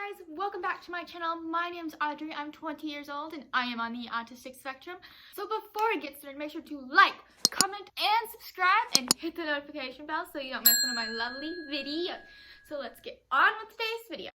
guys, welcome back to my channel. My name's Audrey, I'm 20 years old and I am on the autistic spectrum. So before we get started, make sure to like, comment, and subscribe and hit the notification bell so you don't miss one of my lovely videos. So let's get on with today's video.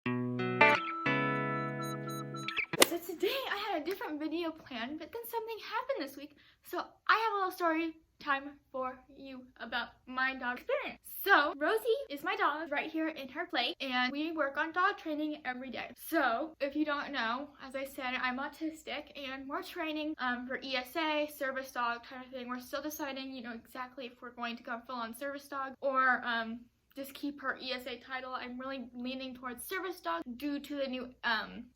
So today I had a different video planned, but then something happened this week. So I have a little story time for you about my dog experience. So Rosie is my dog right here in her plate, and we work on dog training every day. So if you don't know, as I said, I'm autistic and we're training for ESA, service dog kind of thing. We're still deciding, exactly if we're going to go full on service dog or just keep her ESA title. I'm really leaning towards service dog due to the new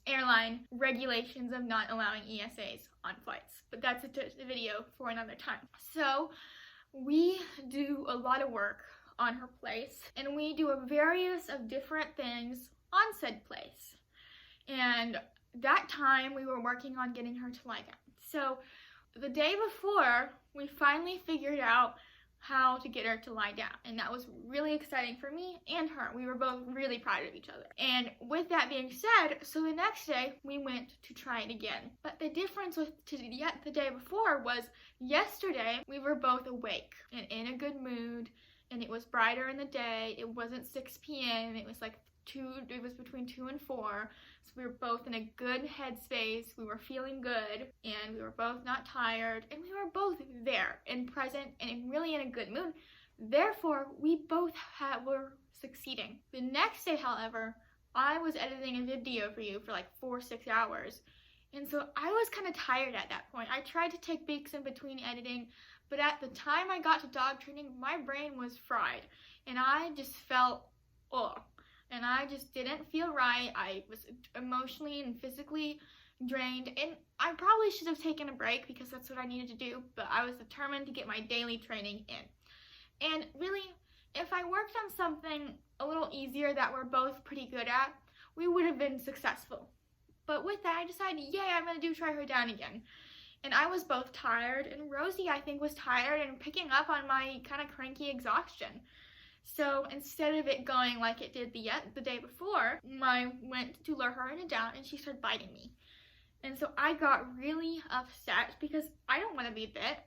airline regulations of not allowing ESAs on flights. But that's a video for another time. So we do a lot of work on her place, and we do a various of different things on said place. And that time we were working on getting her to lie down. So the day before, we finally figured out how to get her to lie down, and that was really exciting for me and her. We were both really proud of each other. And with that being said, so the next day we went to try it again. But the difference with the day before was yesterday we were both awake and in a good mood, and it was brighter in the day. It wasn't 6 p.m. It was between 2 and 4. So we were both in a good headspace. We were feeling good, and we were both not tired, and we were both there and present and really in a good mood. Therefore, we both were succeeding. The next day, however, I was editing a video for you for like 4 or 6 hours. And so I was kind of tired at that point. I tried to take breaks in between editing, but at the time I got to dog training, my brain was fried, and I just felt, and I just didn't feel right. I was emotionally and physically drained, and I probably should have taken a break because that's what I needed to do, but I was determined to get my daily training in. And really, if I worked on something a little easier that we're both pretty good at, we would have been successful. But with that, I decided, yay, I'm going to try her down again. And I was both tired, and Rosie, I think, was tired and picking up on my kind of cranky exhaustion. So instead of it going like it did the day before, I went to lure her down, and she started biting me. And so I got really upset because I don't want to be bit.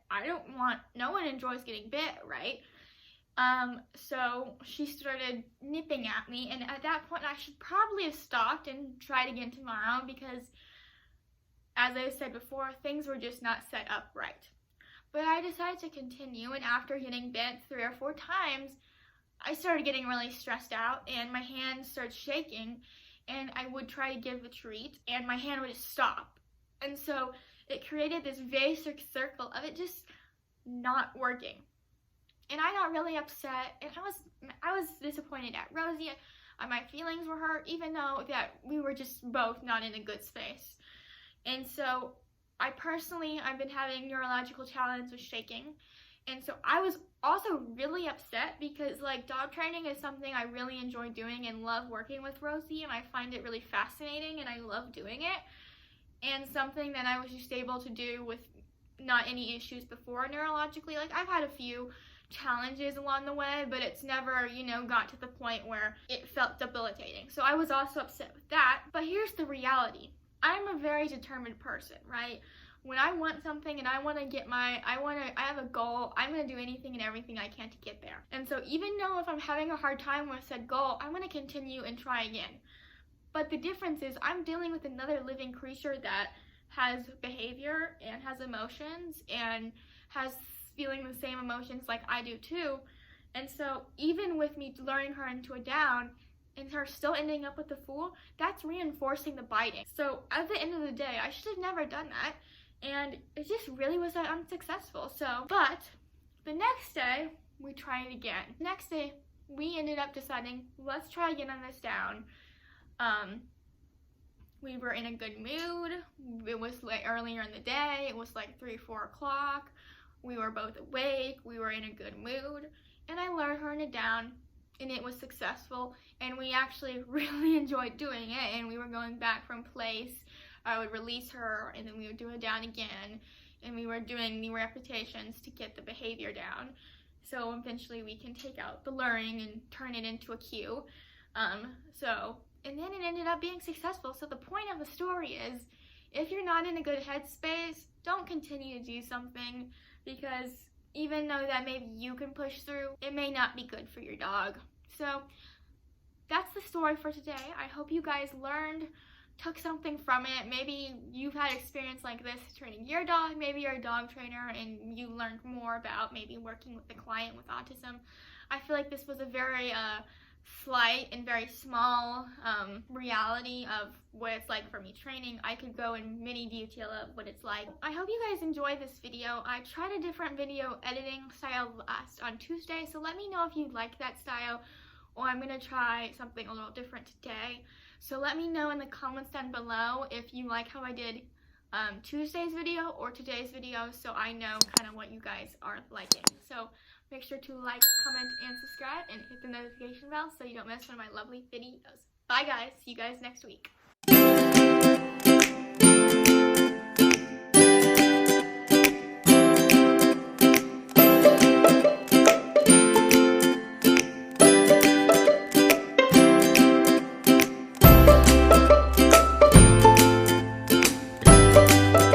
No one enjoys getting bit, right? So she started nipping at me, and at that point I should probably have stopped and tried again tomorrow because, as I said before, things were just not set up right. But I decided to continue, and after getting bit 3 or 4 times, I started getting really stressed out, and my hand started shaking, and I would try to give the treat, and my hand would just stop. And so it created this vicious circle of it just not working. And I got really upset, and I was disappointed at Rosie. My feelings were hurt, even though that we were just both not in a good space. And so I've been having neurological challenges with shaking. And so I was also really upset because dog training is something I really enjoy doing and love working with Rosie, and I find it really fascinating and I love doing it. And something that I was just able to do with not any issues before neurologically. I've had a few challenges along the way, but it's never, got to the point where it felt debilitating. So I was also upset with that. But here's the reality. I'm a very determined person, right? When I want something and I have a goal, I'm going to do anything and everything I can to get there. And so even though if I'm having a hard time with said goal, I'm going to continue and try again. But the difference is I'm dealing with another living creature that has behavior and has emotions and has feeling the same emotions like I do too. And so even with me luring her into a down and her still ending up with the fool, that's reinforcing the biting. So at the end of the day, I should have never done that, and it just really was unsuccessful. But the next day we tried it again. Next day we ended up deciding, let's try again on this down. We were in a good mood. It was earlier in the day. It was 3, 4 o'clock. We were both awake, we were in a good mood, and I lured her in a down, and it was successful, and we actually really enjoyed doing it, and we were going back from place. I would release her, and then we would do it down again, and we were doing the repetitions to get the behavior down, so eventually we can take out the luring and turn it into a cue. So and then it ended up being successful. So the point of the story is, if you're not in a good headspace, don't continue to do something, because even though that maybe you can push through, it may not be good for your dog. So that's the story for today. I hope you guys learned, took something from it. Maybe you've had experience like this training your dog. Maybe you're a dog trainer and you learned more about maybe working with a client with autism. I feel like this was a very slight and very small reality of what it's like for me training. I could go in many detail of what it's like. I hope you guys enjoyed this video. I tried a different video editing style last on Tuesday, so let me know if you like that style, or I'm gonna try something a little different today. So let me know in the comments down below if you like how I did Tuesday's video or today's video, so I know kind of what you guys are liking. So make sure to like, comment, and subscribe, and hit the notification bell so you don't miss one of my lovely videos. Bye guys, see you guys next week.